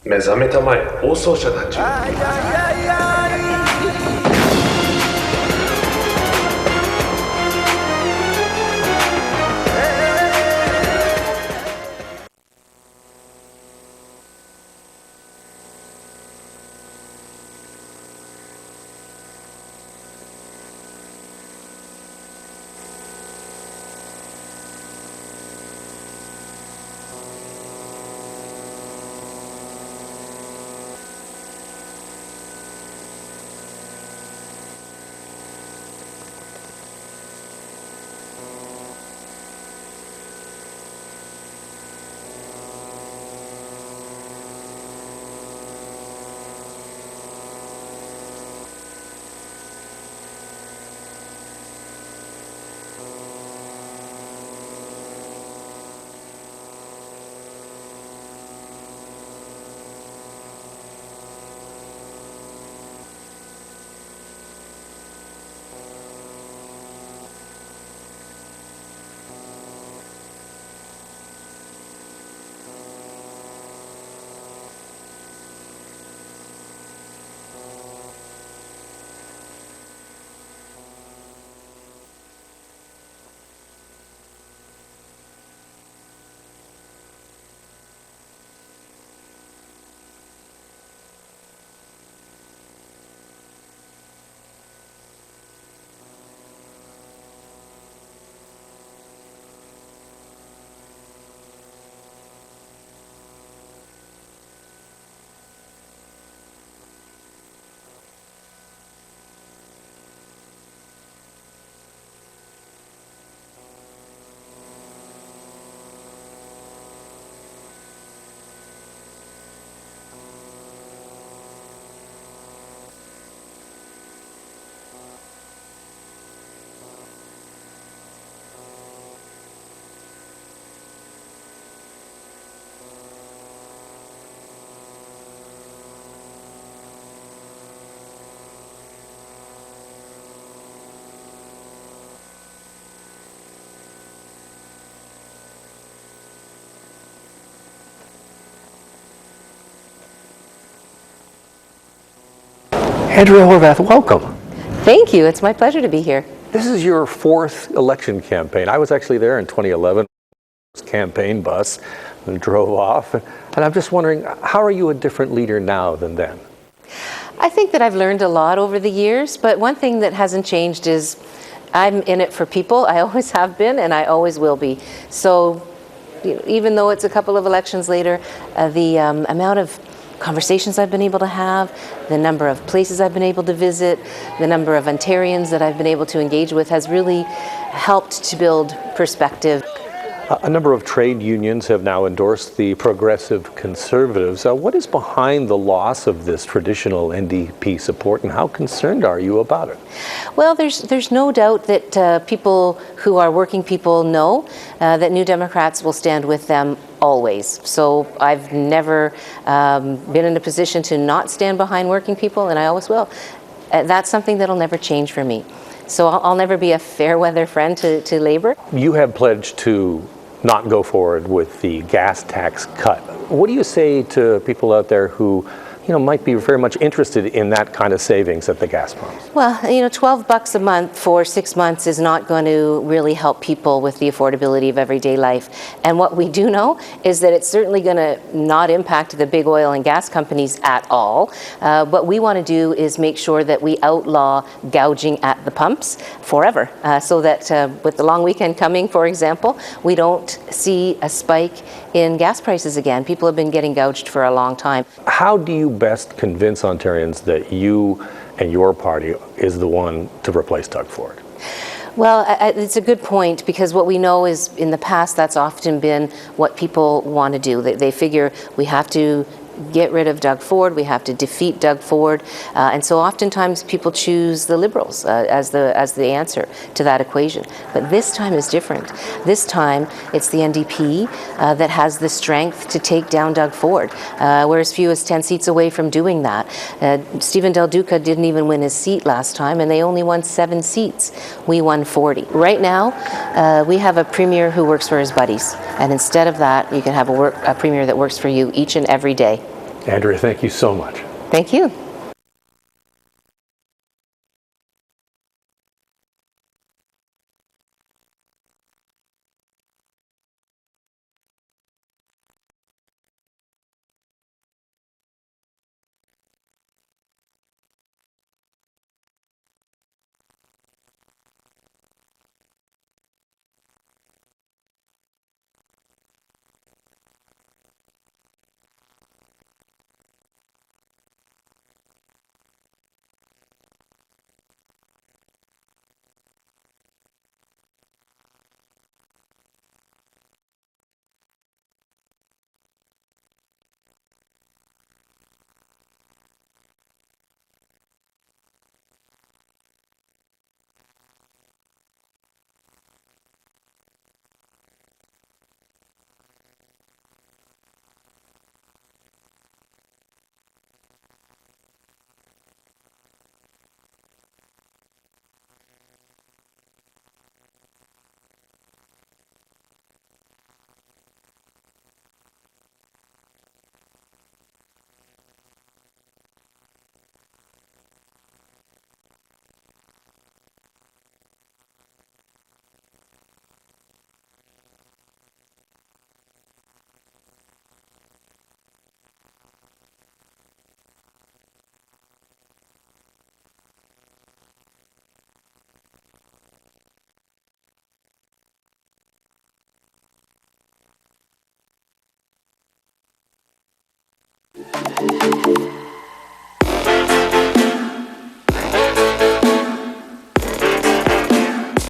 目覚めたまえ暴走車たちよ。Andrea Horvath, welcome. Thank you. It's my pleasure to be here. This is your fourth election campaign. I was actually there in 2011. Campaign bus and drove off. And I'm just wondering, how are you a different leader now than then? I think that I've learned a lot over the years, but one thing that hasn't changed is I'm in it for people. I always have been, and I always will be. So even though it's a couple of elections later, the amount of conversations I've been able to have, the number of places I've been able to visit, the number of Ontarians that I've been able to engage with has really helped to build perspective. A number of trade unions have now endorsed the Progressive Conservatives. What is behind the loss of this traditional NDP support, and how concerned are you about it? Well, there's no doubt that people who are working people know that New Democrats will stand with them always. So I've never been in a position to not stand behind working people, and I always will. That's something that'll never change for me. So I'll never be a fair weather friend to Labour. You have pledged to not go forward with the gas tax cut. What do you say to people out there who, might be very much interested in that kind of savings at the gas pumps? Well, $12 a month for 6 months is not going to really help people with the affordability of everyday life. And what we do know is that it's certainly going to not impact the big oil and gas companies at all. What we want to do is make sure that we outlaw gouging at the pumps forever, so that with the long weekend coming, for example, we don't see a spike in gas prices again. People have been getting gouged for a long time. How do you best convince Ontarians that you and your party is the one to replace Doug Ford? Well, it's a good point, because what we know is in the past that's often been what people want to do. They figure we have to get rid of Doug Ford, we have to defeat Doug Ford, and so oftentimes people choose the Liberals as the answer to that equation. But this time is different. This time it's the NDP that has the strength to take down Doug Ford. We're as few as 10 seats away from doing that. Stephen Del Duca didn't even win his seat last time, and they only won 7 seats. We won 40. Right now, we have a premier who works for his buddies, and instead of that, you can have a premier that works for you each and every day. Andrea, thank you so much. Thank you.